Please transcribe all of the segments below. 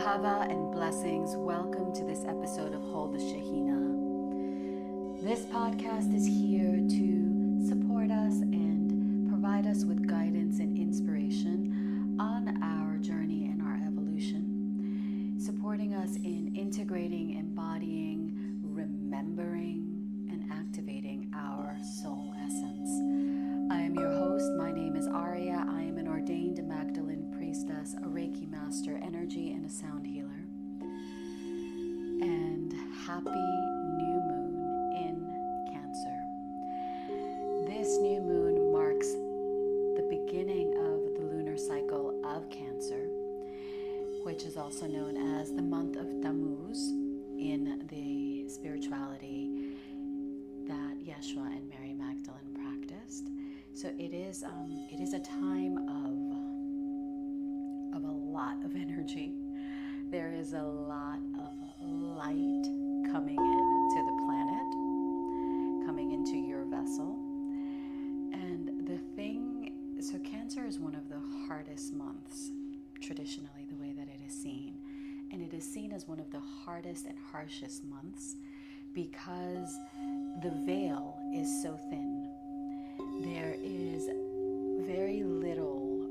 Ahava and blessings. Welcome to this episode of Hold the Shahina. This podcast is here to support us and provide us with guidance and inspiration on our journey and our evolution, supporting us in integrating, embodying, remembering, and activating our soul essence. I am your host. My name is Aurea. I am an ordained Magdalene priestess, a Reiki master, energy, and a sound healer. And happy new moon in Cancer. This new moon marks the beginning of the lunar cycle of Cancer, which is also known as the month of Tammuz in the spirituality that Yeshua and Mary Magdalene practiced. So it is a time of a lot of energy. There is a lot of light coming into the planet, coming into your vessel. And so Cancer is one of the hardest months, traditionally, the way that it is seen. And it is seen as one of the hardest and harshest months because the veil is so thin. There is very little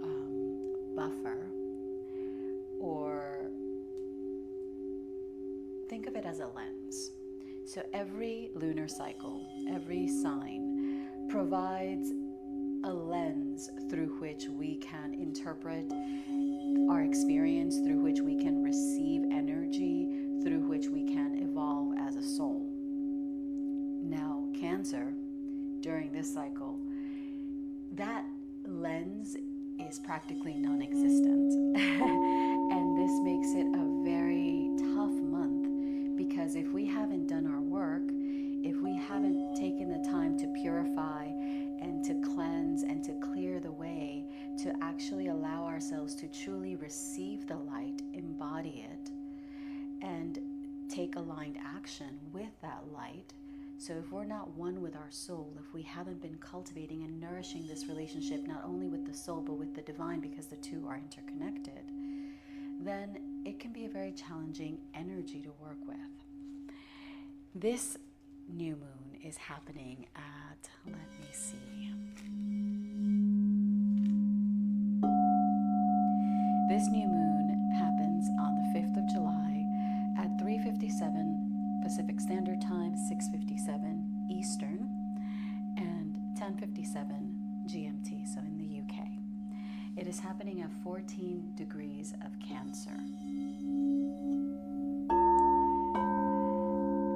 buffer, or think of it as a lens. So every lunar cycle, every sign provides a lens through which we can interpret our experience, through which we can receive energy, through which we can evolve as a soul. Now, Cancer, during this cycle, that lens is practically non-existent. And this makes it a very tough month because if we haven't done our work, if we haven't taken the time to purify and to cleanse and to clear the way, to actually allow ourselves to truly receive the light, embody it, and take aligned action with that light. So if we're not one with our soul, if we haven't been cultivating and nourishing this relationship, not only with the soul, but with the divine, because the two are interconnected, then it can be a very challenging energy to work with. This new moon is happening at, let me see. This new moon happens on the 5th of July at 3:57 Pacific Standard Time, 6:57 Eastern, and 10:57 GMT, so in the UK. It is happening at 14 degrees of Cancer.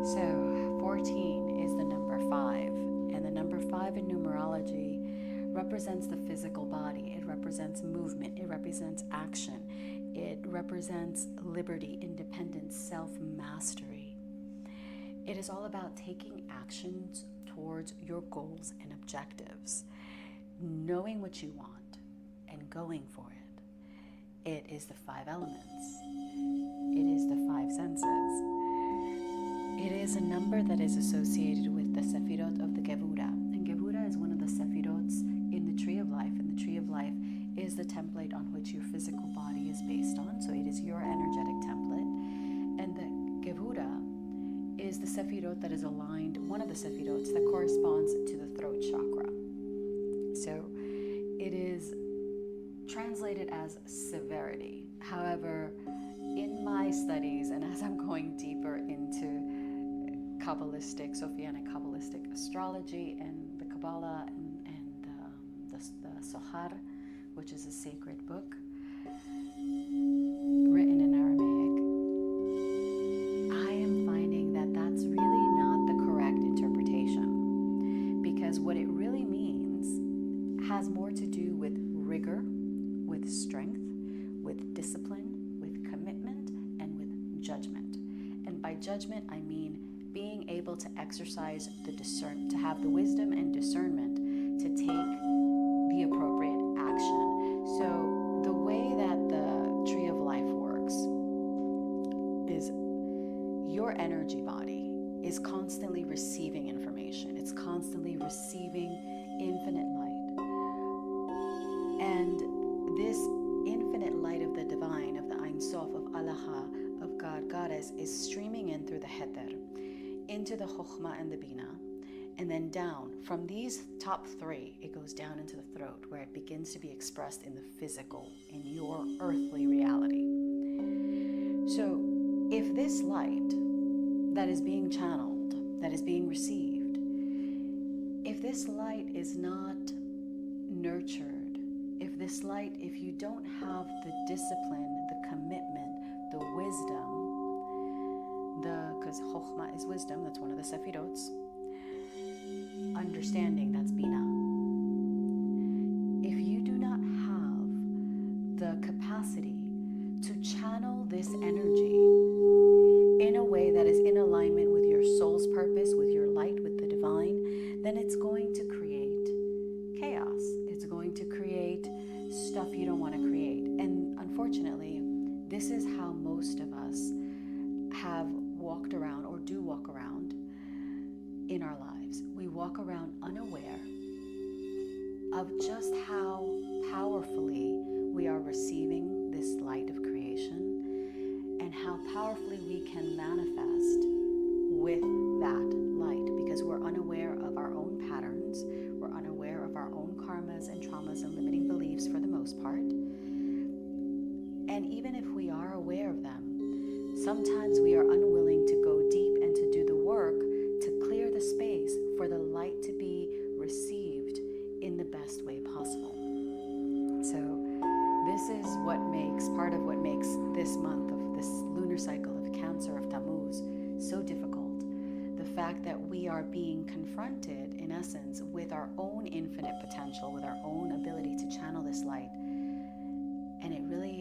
So 14 is the number 5, and the number 5 in numerology represents the physical body. It represents movement. It represents action. It represents liberty, independence, self-mastery. It is all about taking actions towards your goals and objectives, knowing what you want and going for it. It is the 5 elements. It is the 5 senses. It is a number that is associated with the Sefirot of the Gevura. And Gevura is one of the Sefirots in the Tree of Life. And the Tree of Life is the template on which your physical body is based on. So it is your energetic template. And the Gevura is the Sefirot that is aligned, one of the Sefirots that corresponds to the throat chakra. So it is translated as severity. However, in my studies and as I'm going deeper into Kabbalistic, Sophianic Kabbalistic astrology and the Kabbalah and the Sohar, which is a sacred book written in Aramaic, I am finding that that's really not the correct interpretation, because what it really means has more to do with rigor, with strength, with discipline, with commitment, and with judgment. And by judgment, I mean being able to exercise to have the wisdom and discernment to take the appropriate action. So the way that the Tree of Life works is your energy body is constantly receiving information. It's constantly receiving infinite light. And this infinite light of the divine, of the Ein Sof, of Allah, god, goddess is streaming in through the heter, into the chokhmah and the bina, and then down. From these top three, it goes down into the throat, where it begins to be expressed in the physical, in your earthly reality. So if this light that is being channeled, that is being received, if this light is not nurtured, if this light, if you don't have the discipline, the commitment, the wisdom, because chokhmah is wisdom, that's one of the sephirots, understanding, that's bina. If you do not have the capacity to channel this energy in a way that is in alignment with your soul's purpose, with your light, with the divine, then it's going to create chaos. It's going to create stuff you don't want to create. And unfortunately, this is how most of us have walked around or do walk around in our lives. We walk around unaware of just how powerfully we are receiving this light of creation and how powerfully we can manifest with that light, because we're unaware of our own patterns, we're unaware of our own karmas and traumas and limiting beliefs for the most part. And even if we are aware of them, sometimes we are unwilling to go deep and to do the work to clear the space for the light to be received in the best way possible. So this is part of what makes this month of this lunar cycle of Cancer, of Tammuz, so difficult. The fact that we are being confronted, in essence, with our own infinite potential, with our own ability to channel this light. And it really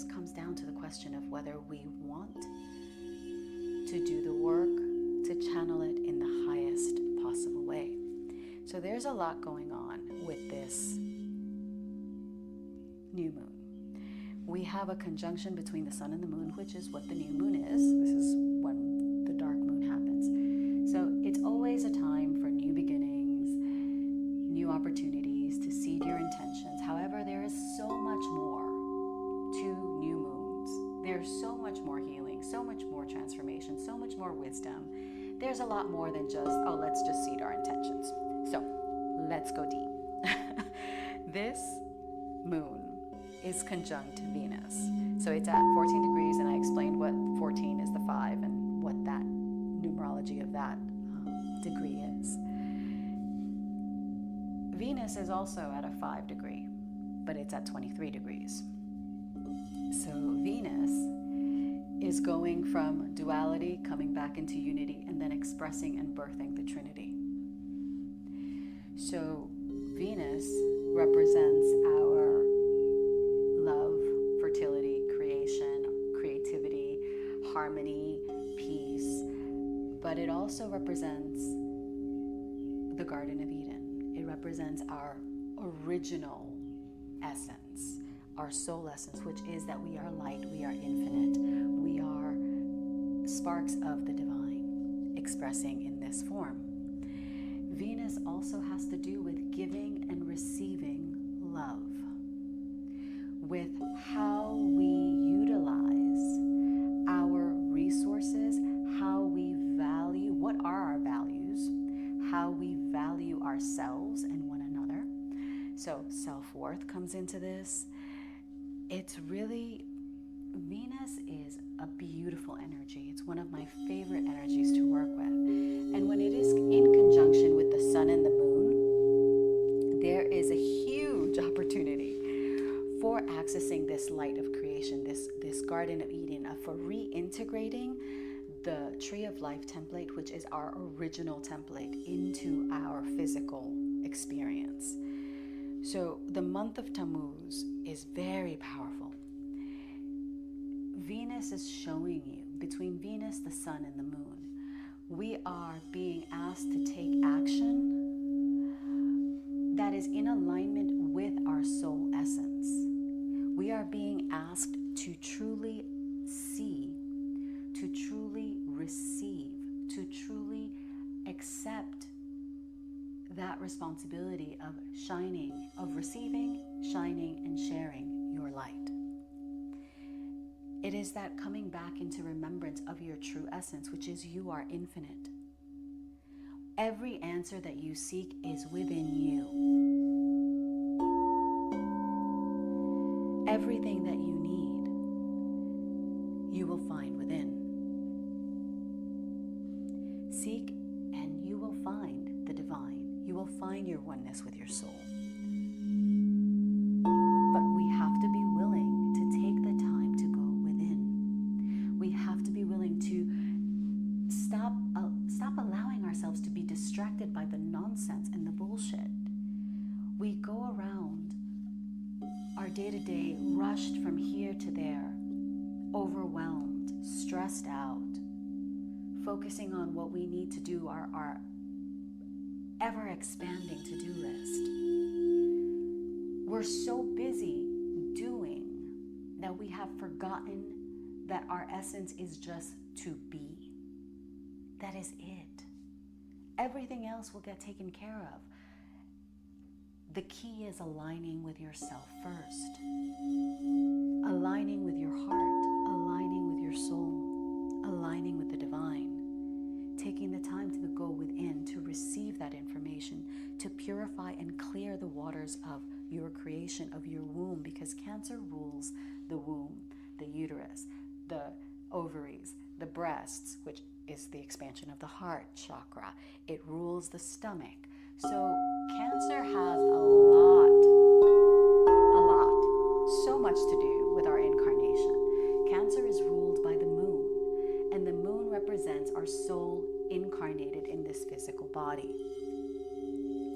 comes down to the question of whether we want to do the work to channel it in the highest possible way. So there's a lot going on with this new moon. We have a conjunction between the sun and the moon, which is what the new moon is. This is when the dark moon happens. So it's always a time for new beginnings, new opportunities, to seed your intentions. However, there is so much more to new moons. There's so much more healing, so much more transformation, so much more wisdom. There's a lot more than just, let's just seed our intentions. So let's go deep. This moon is conjunct Venus. So it's at 14 degrees, and I explained what 14 is, the 5, and what that numerology of that degree is. Venus is also at a 5 degree, but it's at 23 degrees. So Venus is going from duality, coming back into unity, and then expressing and birthing the Trinity. So Venus represents our love, fertility, creation, creativity, harmony, peace, but it also represents the Garden of Eden. It represents our original essence, our soul essence, which is that we are light, we are infinite, we are sparks of the divine, expressing in this form. Venus also has to do with giving and receiving love, with how we utilize our resources, how we value, what are our values, how we value ourselves and one another. So self-worth comes into this. It's really, Venus is a beautiful energy. It's one of my favorite energies to work with. And when it is in conjunction with the sun and the moon, there is a huge opportunity for accessing this light of creation, this Garden of Eden, for reintegrating the Tree of Life template, which is our original template, into our physical experience. So the month of Tammuz is very powerful. Venus is showing you, between Venus, the sun, and the moon, we are being asked to take action that is in alignment with our soul essence. We are being asked to truly see, to truly receive, to truly accept that responsibility of shining, of receiving, shining, and sharing your light. It is that coming back into remembrance of your true essence, which is you are infinite. Every answer that you seek is within you. Everything that you need, you will find within. Seek and you will find the divine. You will find your oneness with your soul. But we have to be willing to take the time to go within. We have to be willing to stop allowing ourselves to be distracted by the nonsense and the bullshit. We go around our day-to-day rushed from here to there, overwhelmed, stressed out, focusing on what we need to do, our ever-expanding to-do list. We're so busy doing that we have forgotten that our essence is just to be. That is it. Everything else will get taken care of. The key is aligning with yourself first. Aligning with your heart, aligning with your soul, aligning with the divine. Taking the time to go within to receive that information, to purify and clear the waters of your creation, of your womb, because Cancer rules the womb, the uterus, the ovaries, the breasts, which is the expansion of the heart chakra. It rules the stomach. So Cancer has a lot, so much to do with our incarnation. Cancer is ruled by the moon, and the moon represents our soul incarnated in this physical body.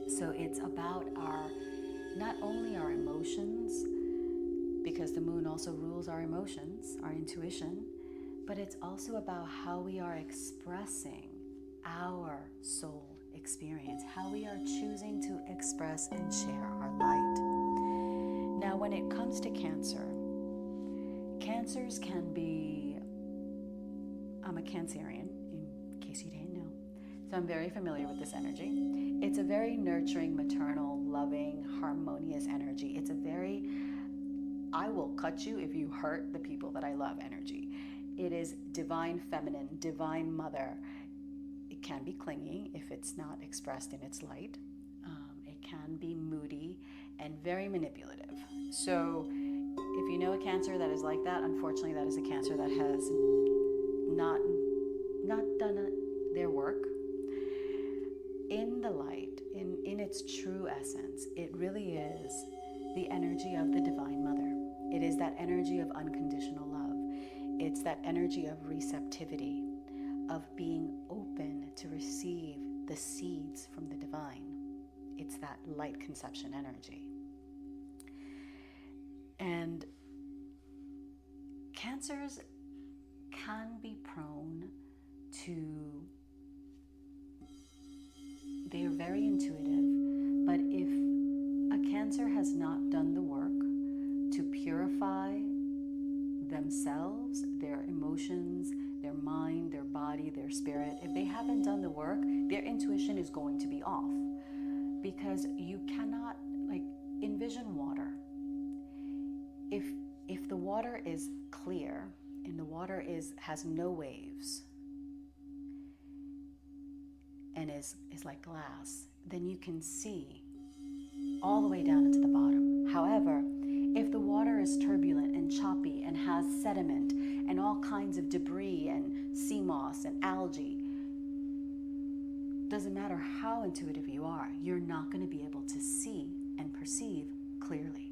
So it's about not only our emotions, because the moon also rules our emotions, our intuition, but it's also about how we are expressing our soul experience, how we are choosing to express and share our light. Now, when it comes to Cancer, Cancers can be, I'm a Cancerian, in case you didn't know, so I'm very familiar with this energy. It's a very nurturing, maternal, loving, harmonious energy. It's a very, I will cut you if you hurt the people that I love energy. It is divine feminine, divine mother. It can be clingy if it's not expressed in its light. It can be moody and very manipulative. So if you know a Cancer that is like that, unfortunately that is a Cancer that has not done their work. In the light, in its true essence, it really is the energy of the Divine Mother. It is that energy of unconditional love. It's that energy of receptivity, of being open to receive the seeds from the divine. It's that light conception energy. And Cancers can be prone to, they are very intuitive, but if a Cancer has not done the work to purify themselves, their emotions, their mind, their body, their spirit, if they haven't done the work, their intuition is going to be off. Because you cannot, envision water. If the water is clear and the water has no waves and is like glass, then you can see all the way down into the bottom. However, if the water is turbulent and choppy and has sediment and all kinds of debris and sea moss and algae, doesn't matter how intuitive you are, you're not going to be able to see and perceive clearly.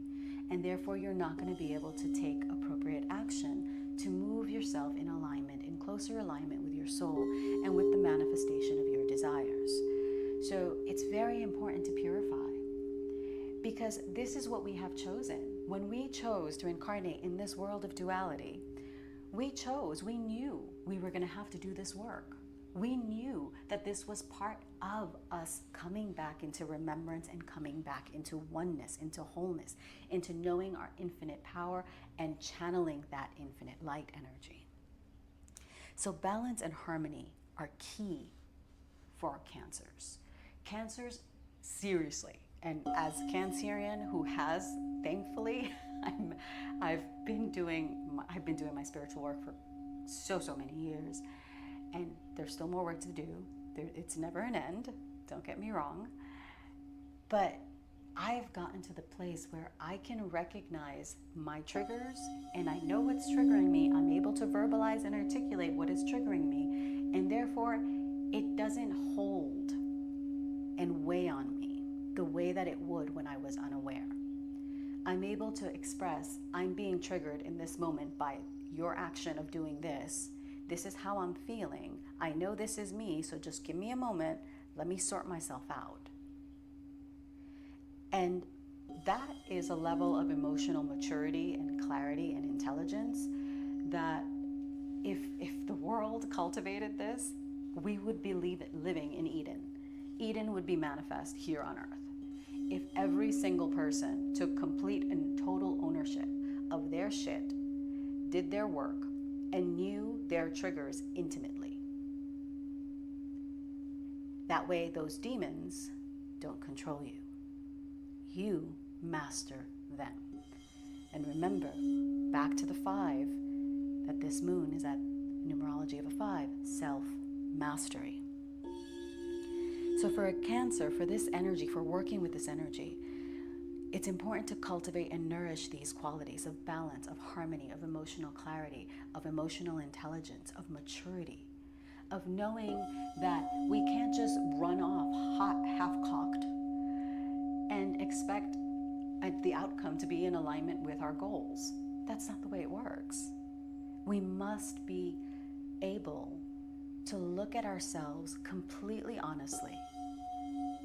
And therefore, you're not going to be able to take appropriate action to move yourself in alignment, in closer alignment with your soul and with the manifestation of your desires. So it's very important to purify, because this is what we have chosen. When we chose to incarnate in this world of duality, we knew we were going to have to do this work. We knew that this was part of us coming back into remembrance and coming back into oneness, into wholeness, into knowing our infinite power and channeling that infinite light energy. So balance and harmony are key for Cancers. Cancers, seriously, and as Cancerian who has, thankfully, I've been doing I've been doing my spiritual work for so many years, and there's still more work to do. It's never an end, don't get me wrong. But I've gotten to the place where I can recognize my triggers, and I know what's triggering me. I'm able to verbalize and articulate what is triggering me, and therefore it doesn't hold and weigh on me the way that it would when I was unaware. I'm able to express, I'm being triggered in this moment by your action of doing this. This is how I'm feeling. I know this is me, so just give me a moment. Let me sort myself out. And that is a level of emotional maturity and clarity and intelligence that if the world cultivated this, we would be living in Eden. Eden would be manifest here on earth. If every single person took complete and total ownership of their shit, did their work, and knew their triggers intimately. That way, those demons don't control you. You master them. And remember, back to the 5, that this moon is at numerology of a 5, self-mastery. So for a Cancer, for this energy, for working with this energy, it's important to cultivate and nourish these qualities of balance, of harmony, of emotional clarity, of emotional intelligence, of maturity, of knowing that we can't just run off hot, half-cocked and expect the outcome to be in alignment with our goals. That's not the way it works. We must be able to look at ourselves completely honestly,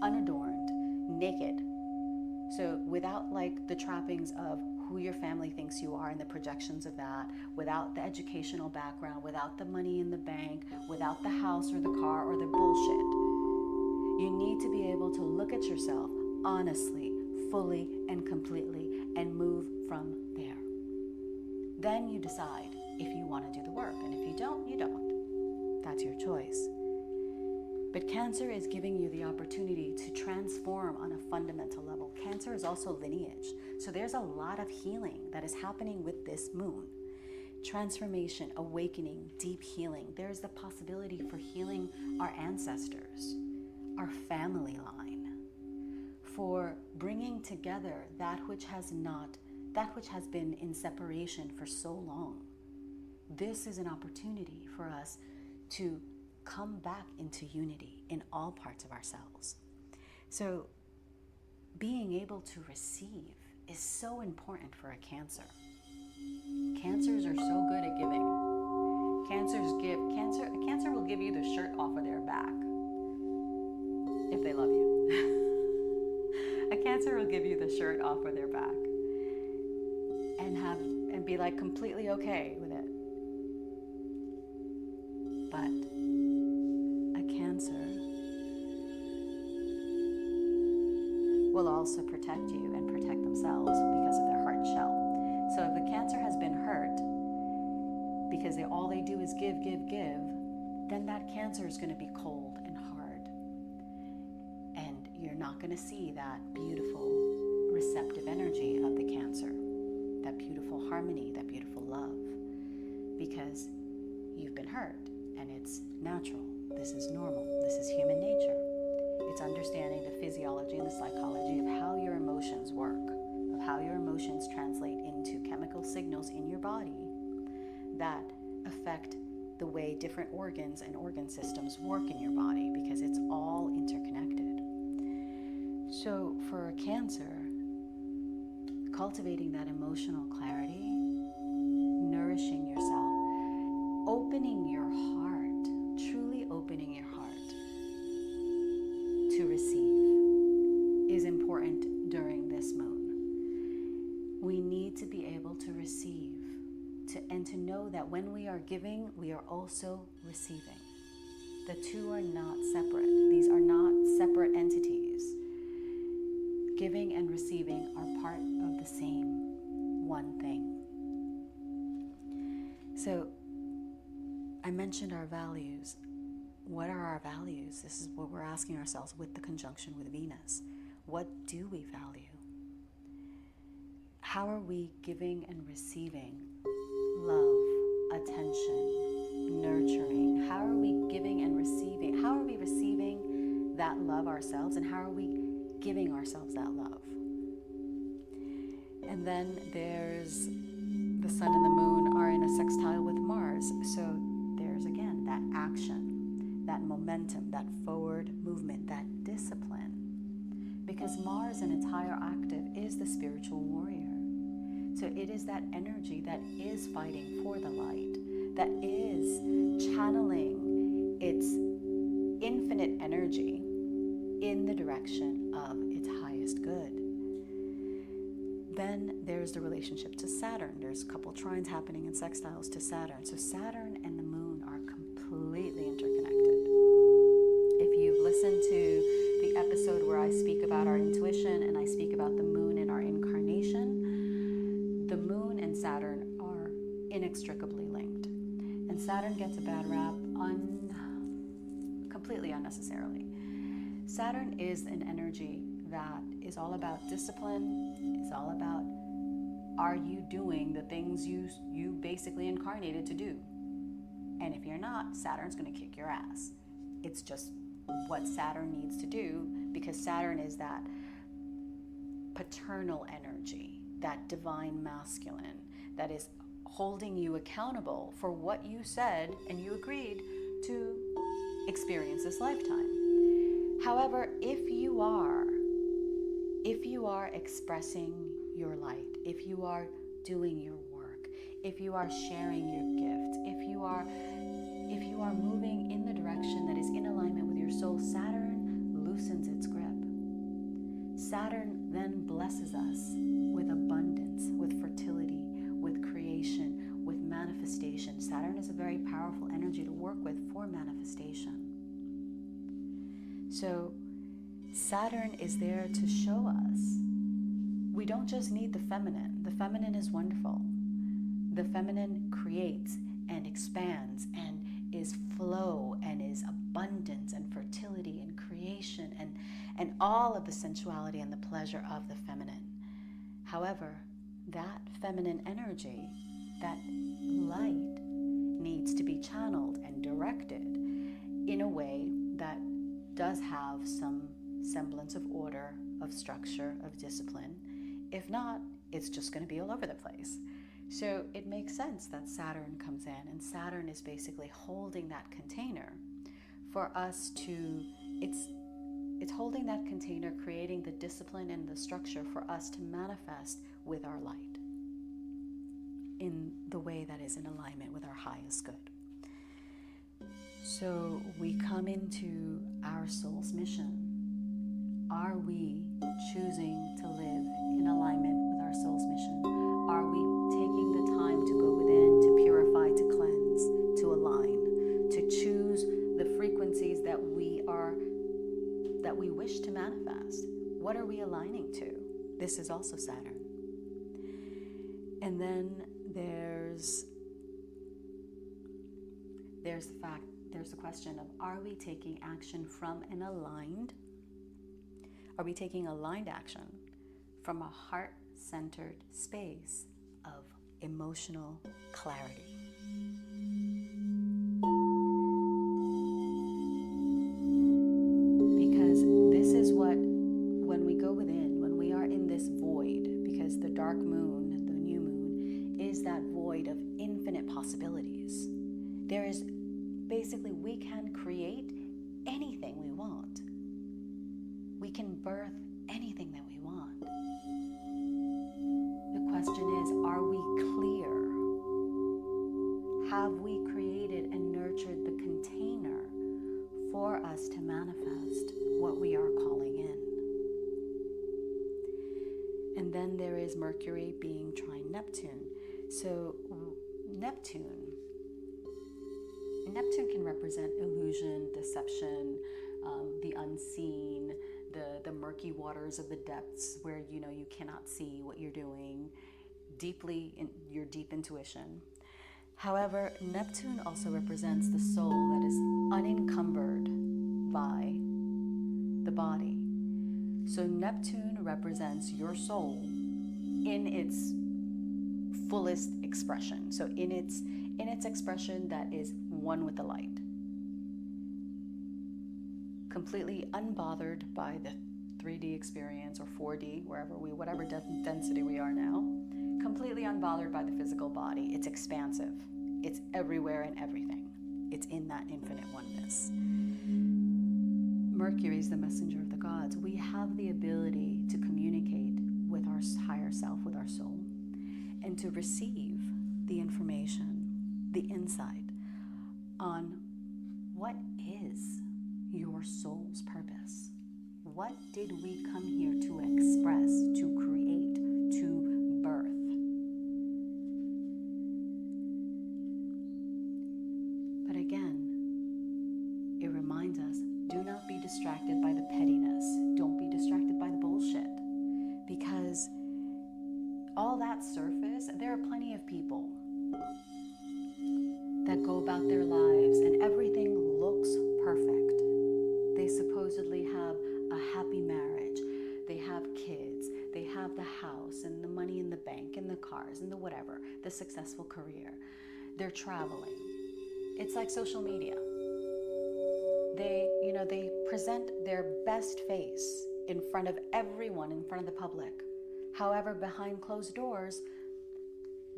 unadorned, naked. So without the trappings of who your family thinks you are and the projections of that, without the educational background, without the money in the bank, without the house or the car or the bullshit. You need to be able to look at yourself honestly, fully, and completely, and move from there. Then you decide if you want to do the work, and if you don't, you don't. That's your choice. But Cancer is giving you the opportunity to transform on a fundamental level. Cancer is also lineage. So there's a lot of healing that is happening with this moon. Transformation, awakening, deep healing. There's the possibility for healing our ancestors, our family line, for bringing together that which has been in separation for so long. This is an opportunity for us to come back into unity in all parts of ourselves. So being able to receive is so important for a Cancer. Cancers are so good at giving. A Cancer will give you the shirt off of their back if they love you. A Cancer will give you the shirt off of their back and be completely okay with it. But a Cancer will also protect you and protect themselves because of their heart shell. So if the Cancer has been hurt because all they do is give, then that Cancer is going to be cold and hard. And you're not going to see that beautiful, receptive energy of the Cancer, that beautiful harmony, that beautiful love, because you've been hurt, and it's natural. This is normal. This is human nature. It's understanding the physiology and the psychology of how your emotions work, of how your emotions translate into chemical signals in your body that affect the way different organs and organ systems work in your body, because it's all interconnected. So for a Cancer, cultivating that emotional clarity, nourishing yourself, opening your heart, truly opening your heart to receive is important during this moon. We need to be able to receive, and to know that when we are giving, we are also receiving. The two are not separate. These are not separate entities. Giving and receiving are part of the same one thing. So I mentioned our values. What are our values? This is what we're asking ourselves with the conjunction with Venus. What do we value? How are we giving and receiving love, attention, nurturing? How are we giving and receiving? How are we receiving that love ourselves, and how are we giving ourselves that love? And then there's the sun and the moon are in a sextile with Mars. So there's again that action, that momentum, that forward movement, that discipline. Because Mars in its higher octave is the spiritual warrior. So it is that energy that is fighting for the light, that is channeling its infinite energy in the direction of its highest good. Then there's the relationship to Saturn. There's a couple trines happening in sextiles to Saturn. So Saturn and the moon are completely interconnected. If you've listened to the episode where I speak about our intuition and I speak about the moon and our incarnation, the moon and Saturn are inextricably linked. And Saturn gets a bad rap completely unnecessarily. Saturn is an energy that is all about discipline. It's all about, are you doing the things you basically incarnated to do? And if you're not, Saturn's going to kick your ass. It's just what Saturn needs to do, because Saturn is that paternal energy, that divine masculine, that is holding you accountable for what you said and you agreed to experience this lifetime. However, if you are expressing your light, if you are doing your work, if you are sharing your gifts, if you are moving in the direction that is in alignment with your soul, Saturn loosens its grip. Saturn then blesses us with abundance, with fertility, with creation, with manifestation. Saturn is a very powerful energy to work with for manifestation. So Saturn is there to show us we don't just need the feminine. The feminine is wonderful. The feminine creates and expands and is flow and is abundance and fertility and creation and all of the sensuality and the pleasure of the feminine. However, that feminine energy, that light, needs to be channeled and directed in a way that does have some semblance of order, of structure, of discipline. If not, it's just going to be all over the place. So it makes sense that Saturn comes in, and Saturn is basically holding that container for us to, it's holding that container, creating the discipline and the structure for us to manifest with our light in the way that is in alignment with our highest good. So we come into our soul's mission. Are we choosing to live in alignment with our soul's mission? Are we taking the time to go within, to purify, to cleanse, to align, to choose the frequencies that we wish to manifest? What are we aligning to? This is also Saturn. And then there's the question of, are we taking action from an aligned? Are we taking aligned action from a heart-centered space of emotional clarity? Because this is what, when we go within, when we are in this void, because the dark moon, the new moon, is that void of infinite possibilities. There is basically, we can create anything we want. We can birth anything that we want. The question is, are we clear? Have we created and nurtured the container for us to manifest what we are calling in? And then there is Mercury being trine Neptune. So Neptune can represent illusion, deception, the unseen, the murky waters of the depths where you cannot see what you're doing, deeply in your deep intuition. However, Neptune also represents the soul that is unencumbered by the body. So Neptune represents your soul in its fullest expression. So in its expression that is one with the light. Completely unbothered by the 3D experience or 4D, whatever density we are now. Completely unbothered by the physical body. It's expansive. It's everywhere and everything. It's in that infinite oneness. Mercury is the messenger of the gods. We have the ability to communicate with our higher self, with our soul, and to receive the information, the insight on what is your soul's purpose. What did we come here to express, to create, to birth? But again, it reminds us, do not be distracted by the pettiness. Don't be distracted by the bullshit. Because all that surface, there are plenty of people that go about their lives and everything looks perfect. They supposedly have a happy marriage. They have kids. They have the house and the money in the bank and the cars and the whatever, the successful career. They're traveling. It's like social media. They present their best face in front of everyone, in front of the public. However, behind closed doors,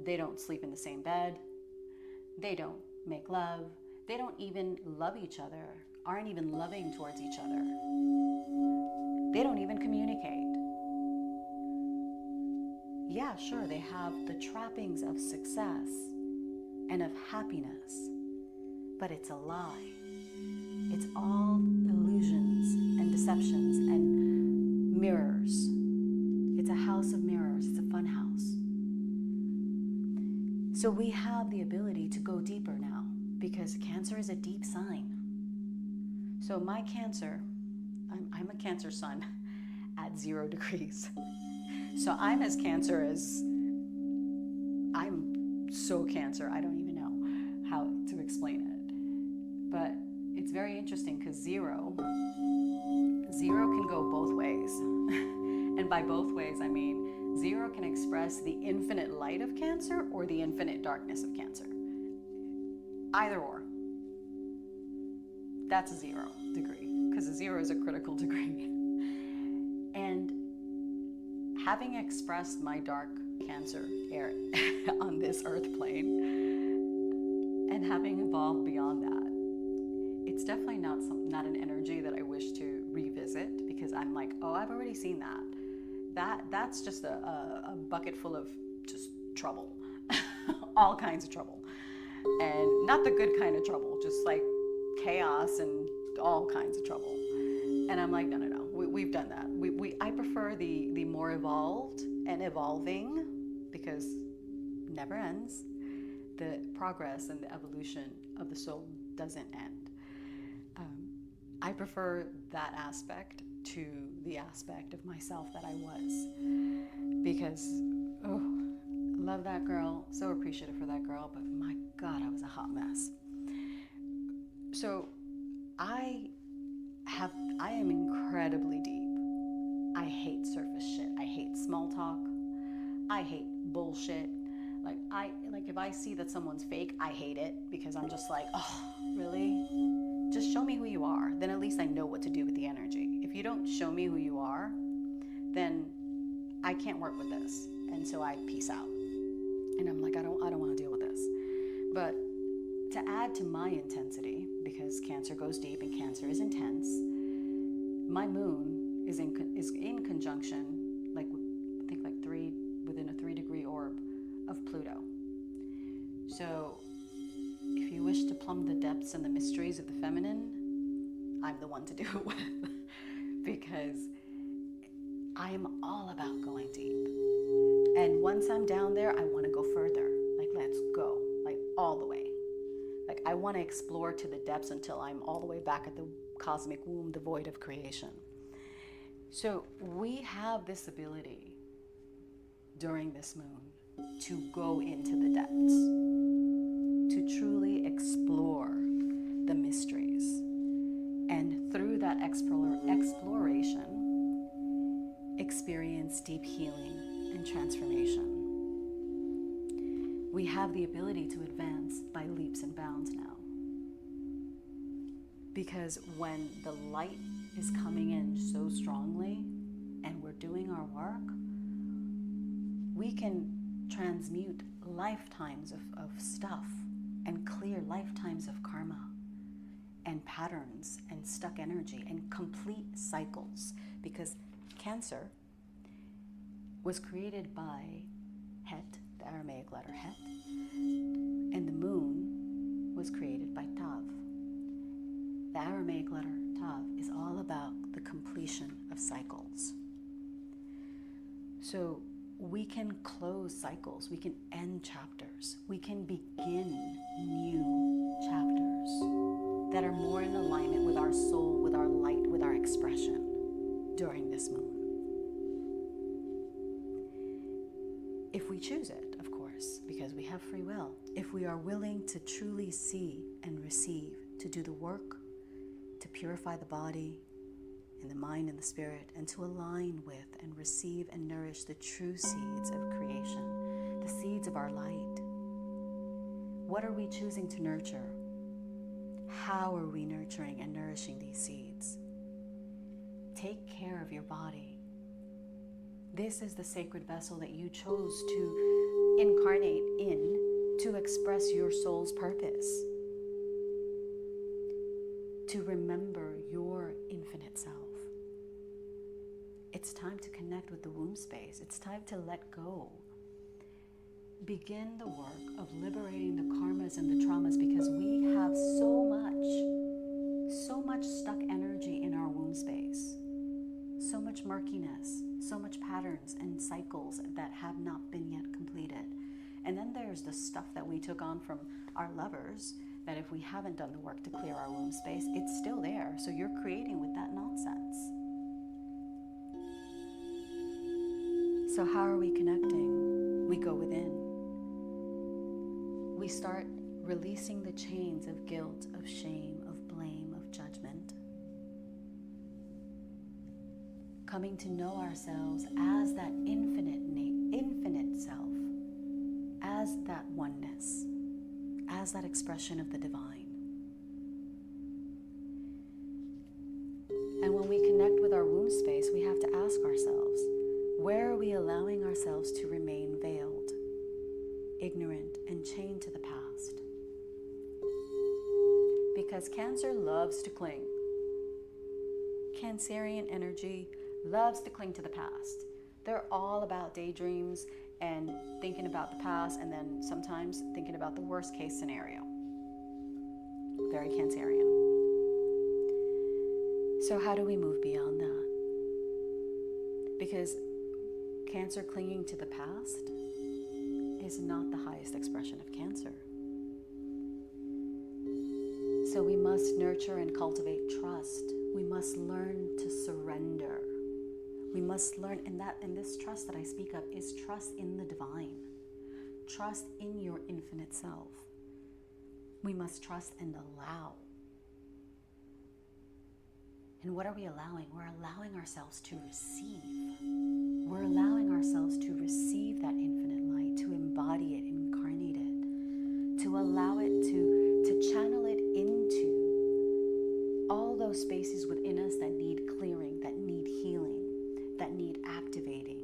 they don't sleep in the same bed. They don't make love. They don't even love each other, aren't even loving towards each other. They don't even communicate. Yeah, sure, they have the trappings of success and of happiness, but it's a lie. It's all illusions and deceptions and mirrors. It's a house of mirrors. It's a fun house. So we have the ability to go deeper now because Cancer is a deep sign. So my Cancer, I'm a Cancer sun at 0 degrees. So I'm as Cancer as, I'm so Cancer, I don't even know how to explain it. But it's very interesting because zero can go both ways. And by both ways, I mean 0 can express the infinite light of Cancer or the infinite darkness of Cancer. Either or. That's a 0 degree, because a 0 is a critical degree. And having expressed my dark Cancer air on this earth plane, and having evolved beyond that, it's definitely not an energy that I wish to revisit, because I'm like, oh, I've already seen that. That's just a bucket full of just trouble. All kinds of trouble. And not the good kind of trouble, just like chaos and all kinds of trouble. And I'm like, no. We've done that. I prefer the more evolved and evolving, because it never ends. The progress and the evolution of the soul doesn't end. I prefer that aspect to the aspect of myself that I was, because, love that girl, so appreciative for that girl, but my God, I was a hot mess. So I am incredibly deep. I hate surface shit. I hate small talk. I hate bullshit. Like if I see that someone's fake, I hate it, because I'm just like, oh, really? Just show me who you are. Then at least I know what to do with the energy. If you don't show me who you are, then I can't work with this. And so I peace out. And I'm like, I don't want to deal with this. But to add to my intensity, because Cancer goes deep and Cancer is intense, my moon is in conjunction, within a 3-degree orb of Pluto. So if you wish to plumb the depths and the mysteries of the feminine, I'm the one to do it with, because I am all about going deep. And once I'm down there, I want to go further. Like, let's go, like all the way. Like, I want to explore to the depths until I'm all the way back at the cosmic womb, the void of creation. So we have this ability during this moon to go into the depths, to truly explore the mysteries. And through that exploration, experience deep healing and transformation. We have the ability to advance by leaps and bounds now. Because when the light is coming in so strongly and we're doing our work, we can transmute lifetimes of stuff and clear lifetimes of karma and patterns and stuck energy and complete cycles. Because Cancer was created by Het, the Aramaic letter Het, and the moon was created by Tav. The Aramaic letter Tav is all about the completion of cycles. So we can close cycles, we can end chapters, we can begin new chapters that are more in alignment with our soul, with our light, with our expression during this moon. If we choose it, of course, because we have free will. If we are willing to truly see and receive, to do the work, to purify the body and the mind and the spirit, and to align with and receive and nourish the true seeds of creation, the seeds of our light. What are we choosing to nurture? How are we nurturing and nourishing these seeds? Take care of your body. This is the sacred vessel that you chose to incarnate in, to express your soul's purpose, to remember your infinite self. It's time to connect with the womb space. It's time to let go. Begin the work of liberating the karmas and the traumas, because we have so much stuck energy in our womb space. So much murkiness, so much patterns and cycles that have not been yet completed. And then there's the stuff that we took on from our lovers, that if we haven't done the work to clear our womb space, it's still there. So you're creating with that nonsense. So how are we connecting? We go within. We start releasing the chains of guilt, of shame, of blame, of judgment. Coming to know ourselves as that infinite self, as that oneness, as that expression of the divine. And when we connect with our womb space, we have to ask ourselves, where are we allowing ourselves to remain veiled, ignorant, and chained to the past? Because Cancer loves to cling. Cancerian energy loves to cling to the past. They're all about daydreams and thinking about the past, and then sometimes thinking about the worst case scenario. Very Cancerian. So how do we move beyond that? Because Cancer clinging to the past is not the highest expression of Cancer. So we must nurture and cultivate trust. We must learn to surrender. We must learn, and this trust that I speak of is trust in the divine. Trust in your infinite self. We must trust and allow. And what are we allowing? We're allowing ourselves to receive. We're allowing ourselves to receive that infinite light, to embody it, incarnate it, to allow it to channel it into all those spaces within us that need clearing, that need healing, that need activating,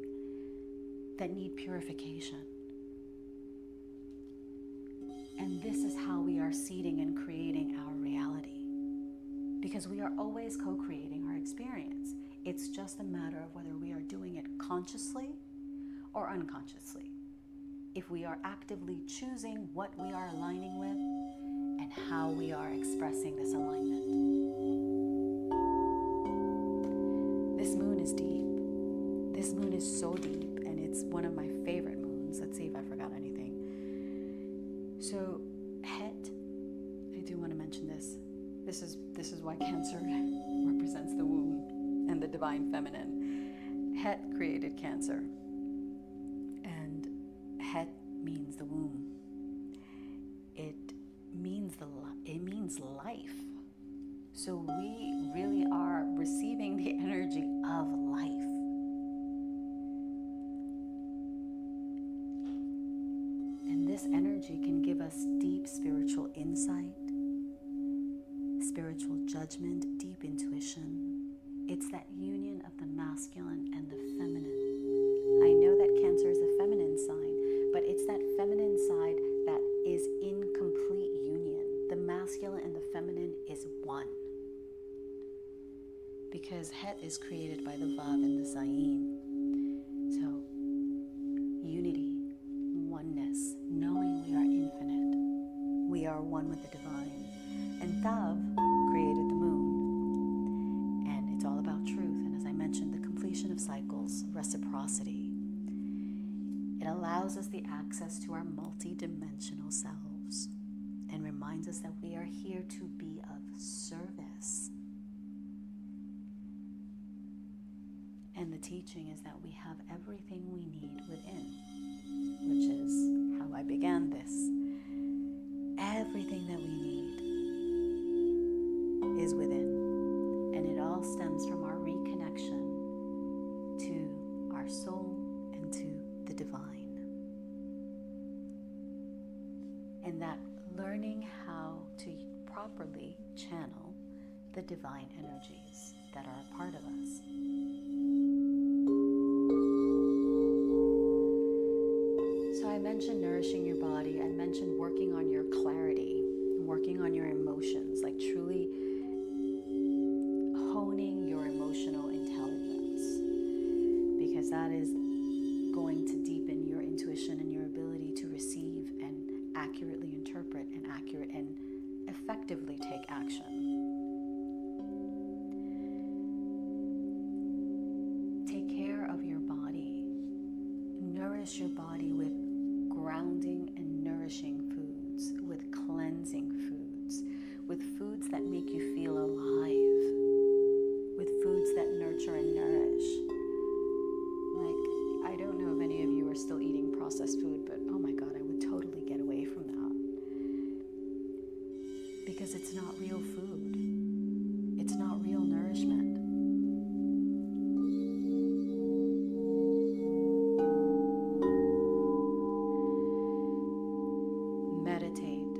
that need purification. And this is how we are seeding and creating our reality. Because we are always co-creating our experience. It's just a matter of whether we are doing it consciously or unconsciously. If we are actively choosing what we are aligning with and how we are expressing this alignment. This moon is deep. This moon is so deep, and it's one of my favorite moons. Let's see if I forgot anything. So, Het, I do want to mention this. This is why Cancer represents the womb and the divine feminine. Het created Cancer, and Het means the womb. It means life. So we really are receiving the energy of life. And this energy can give us deep spiritual insight, spiritual judgment, deep intuition. It's that union of the masculine and the feminine. I know that Cancer is a feminine sign, but it's that feminine side that is in complete union. The masculine and the feminine is one. Because Het is created by the Vav and the Zayin. So, unity, oneness, knowing we are infinite. We are one with the divine. And Tav created the moon. And it's all about truth. And as I mentioned, the completion of cycles, reciprocity. It allows us the access to our multi-dimensional selves and reminds us that we are here to be of service. And the teaching is that we have everything we need within, which is how I began this. Everything that we need is within, and it all stems from our reconnection to our soul and to the divine. And that learning how to properly channel the divine energies that are a part of us. So I mentioned nourishing your body. I mentioned working on your clarity, working on your emotions, like truly honing your emotional intelligence, because that is going to deepen your intuition and your ability to receive and accurately interpret and effectively take action. Take care of your body. Nourish your body with grounding and nourishing foods, with cleansing foods, with foods that make you feel alive, with foods that nurture and nourish. Like, I don't know if any of you are still eating processed food, but oh my God, I would totally get away from that. Because it's not real food. It's not real nourishment. Meditate.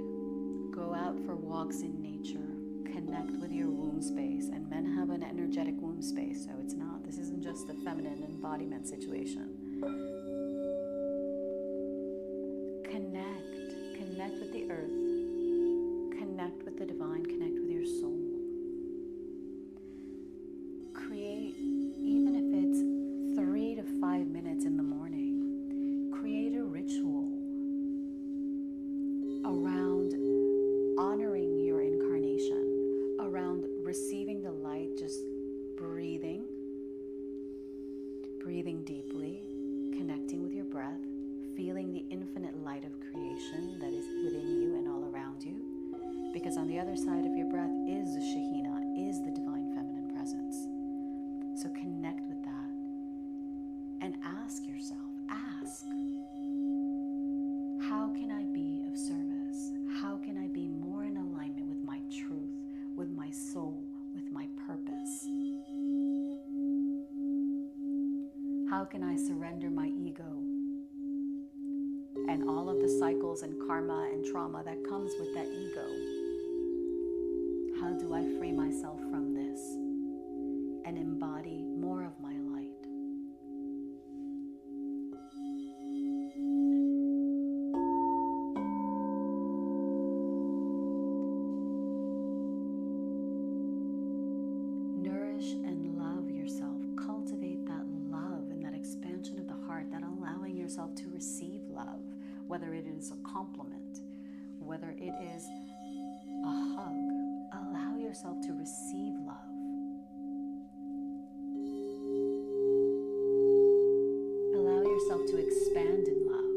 Go out for walks in nature. Connect with your womb space. And men have an energetic womb space, so this isn't just a feminine embodiment situation. Connect with the earth. Connect with the divine, connect with your soul. Create, even if it's 3 to 5 minutes in the morning, create a ritual around honoring your incarnation, around receiving the light, just breathing deeply, connecting with your breath, feeling the infinite light of creation that is within you and all around you. Because on the other side of your breath is the Shekhinah, is the divine feminine presence. So connect with that and ask yourself, how can I be of service? How can I be more in alignment with my truth, with my soul, with my purpose? How can I surrender my ego and all of the cycles and karma and trauma that comes with that ego? How do I free myself from this and embody more of my light? Nourish and love yourself. Cultivate that love and that expansion of the heart, that allowing yourself to receive love, whether it is a compliment, whether it is a hug. Allow yourself to receive love. Allow yourself to expand in love.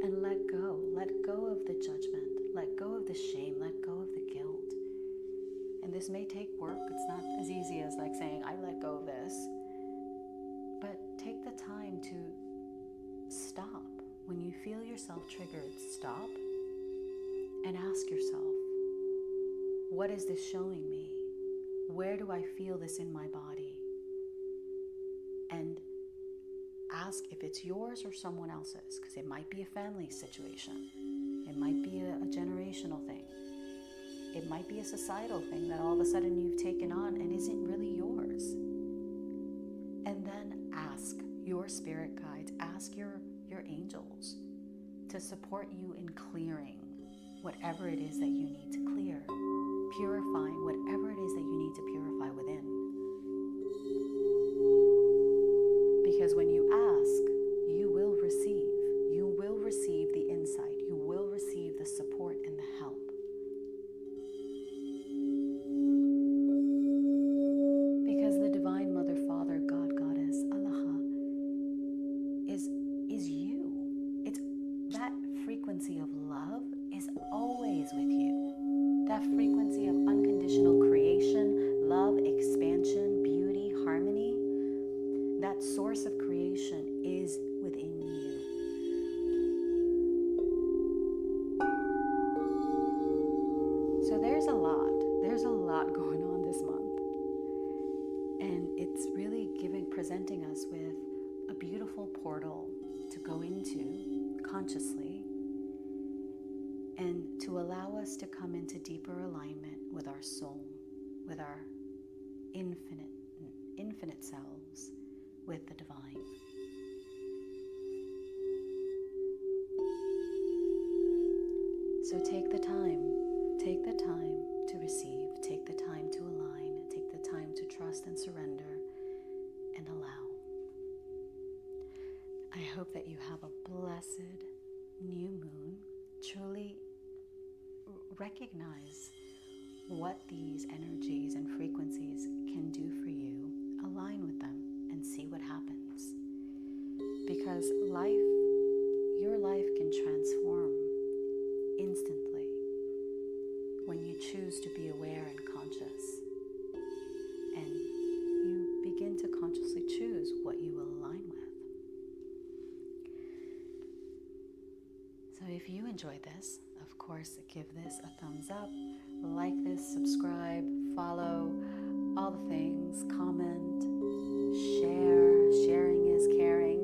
And let go. Let go of the judgment. Let go of the shame. Let go of the guilt. And this may take work. It's not as easy as like saying, I let go of this. But take the time to stop. When you feel yourself triggered, stop. And ask yourself, what is this showing me? Where do I feel this in my body? And ask if it's yours or someone else's, because it might be a family situation. It might be a generational thing. It might be a societal thing that all of a sudden you've taken on and isn't really yours. And then ask your spirit guides, ask your angels to support you in clearing whatever it is that you need to clear, purifying whatever it is that you need to purify within. Because when you ask, you will receive. You will receive the insight. You will receive the support and the help. Because the Divine Mother, Father, God, Goddess, Allah, is you. It's that frequency of love is always with you. That frequency of unconditional creation, love, expansion, beauty, harmony, that source of creation is within you. So there's a lot going on this month. And it's really presenting us with a beautiful portal to go into consciously and to allow us to come into deeper alignment with our soul, with our infinite selves, with the divine. So take the time to receive, take the time to align, take the time to trust and surrender and allow. I hope that you have a blessed new moon. Truly recognize what these energies and frequencies can do for you. Align with them and see what happens. Because your life can transform instantly when you choose to be aware and conscious. And you begin to consciously choose what you will align with. So if you enjoyed this, of course, give this a thumbs up, like this, subscribe, follow, all the things, comment, share. Sharing is caring.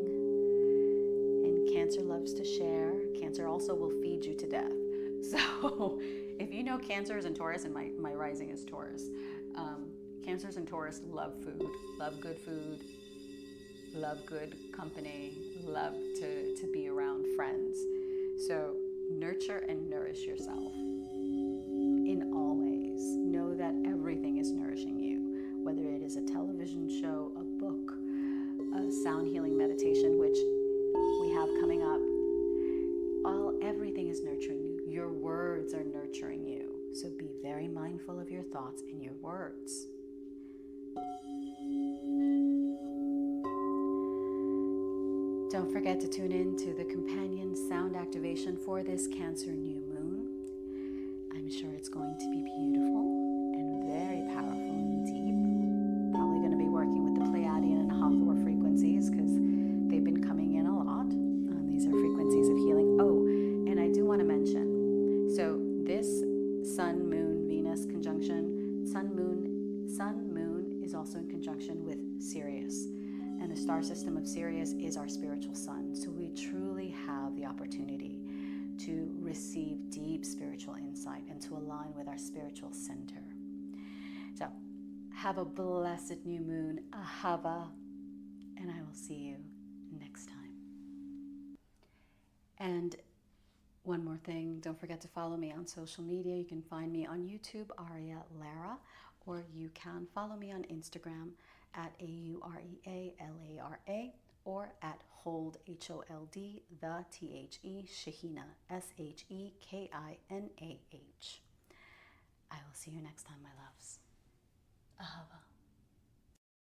And Cancer loves to share. Cancer also will feed you to death. So if you know Cancers and Taurus, and my rising is Taurus, Cancers and Taurus love food, love good food, love good company, love to be around friends. So nurture and nourish yourself in all ways. Know that everything is nourishing you, whether it is a television show, a book, a sound healing meditation, which we have coming up. Everything is nurturing you. Your words are nurturing you. So be very mindful of your thoughts and your words. Don't forget to tune in to the companion sound activation for this Cancer new moon. I'm sure it's going to be beautiful and very powerful and deep. Probably going to be working with the Pleiadian and Ahava frequencies because they've been coming in a lot. These are frequencies of healing. Oh, and I do want to mention, so this Sun, Moon, Venus conjunction, Sun, Moon is also in conjunction with Sirius. And the star system of Sirius is our spiritual sun. So we truly have the opportunity to receive deep spiritual insight and to align with our spiritual center. So have a blessed new moon, Ahava, and I will see you next time. And one more thing, don't forget to follow me on social media. You can find me on YouTube, Aurea Lara, or you can follow me on Instagram at AUREALARA, or at Hold, HOLD, the THE, Shekhinah, SHEKINAH. I will see you next time, my loves. Ahava.